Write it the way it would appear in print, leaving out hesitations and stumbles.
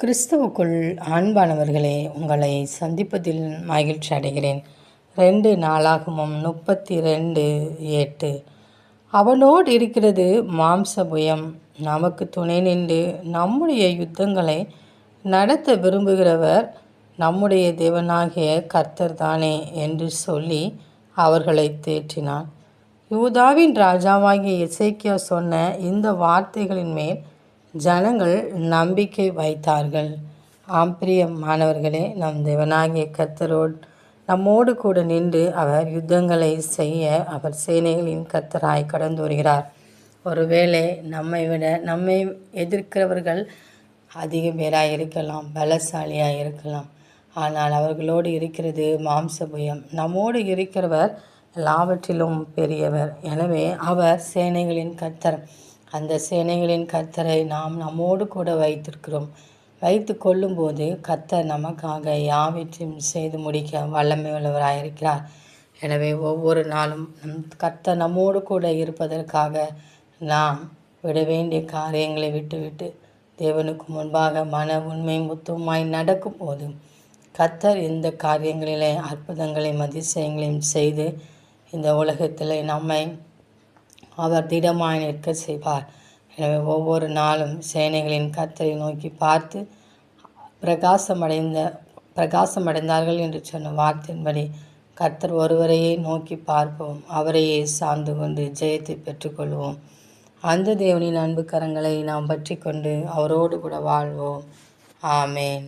கிறிஸ்துவுக்குள் அன்பானவர்களே, உங்களை சந்திப்பதில் மகிழ்ச்சி அடைகிறேன். 2 நாளாகமம் 32:8. அவனோடு இருக்கிறது மாம்சபுயம், நமக்கு துணை நின்று நம்முடைய யுத்தங்களை நடத்த விரும்புகிறவர் நம்முடைய தேவனாகிய கர்த்தர் தானே என்று சொல்லி அவர்களை தேற்றினான். யூதாவின் ராஜாவாகிய எசேக்கியா சொன்ன இந்த வார்த்தைகளின் மேல் ஜனங்கள் நம்பிக்கை வைத்தார்கள். மாணவர்களே, நம் தேவனாகிய கர்த்தரோடு நம்மோடு கூட நின்று அவர் யுத்தங்களை செய்ய அவர் சேனைகளின் கர்த்தராய் கடந்து வருகிறார். ஒருவேளை நம்மை எதிர்க்கிறவர்கள் அதிக பேராக இருக்கலாம், பலசாலியாக இருக்கலாம். ஆனால் அவர்களோடு இருக்கிறது மாம்சபுயம். நம்மோடு இருக்கிறவர் எல்லாவற்றிலும் பெரியவர். எனவே அவர் சேனைகளின் கர்த்தர். அந்த சேனைகளின் கர்த்தரை நாம் நம்மோடு கூட வைத்து கொள்ளும்போது கர்த்தர் நமக்காக யாவற்றையும் செய்து முடிக்க வல்லமை உள்ளவராயிருக்கிறார். எனவே ஒவ்வொரு நாளும் கர்த்தர் நம்மோடு கூட இருப்பதற்காக நாம் விட வேண்டிய காரியங்களை விட்டுவிட்டு தேவனுக்கு முன்பாக மன உண்மை முத்துமாய் நடக்கும் போது கர்த்தர் இந்த காரியங்களிலே அற்புதங்களையும் அதிசயங்களையும் செய்து இந்த உலகத்தில் நம்மை அவர் திடமாய் நிற்க செய்வார். எனவே ஒவ்வொரு நாளும் சேனைகளின் கர்த்தரை நோக்கி பார்த்து பிரகாசமடைந்தார்கள் என்று சொன்ன வார்த்தையின்படி கர்த்தர் ஒருவரையே நோக்கி பார்ப்போம், அவரையே சார்ந்து கொண்டு ஜெயத்தை பெற்றுக்கொள்வோம். அந்த தேவனின் அன்பு கரங்களை நாம் பற்றி கொண்டு அவரோடு கூட வாழ்வோம். ஆமேன்.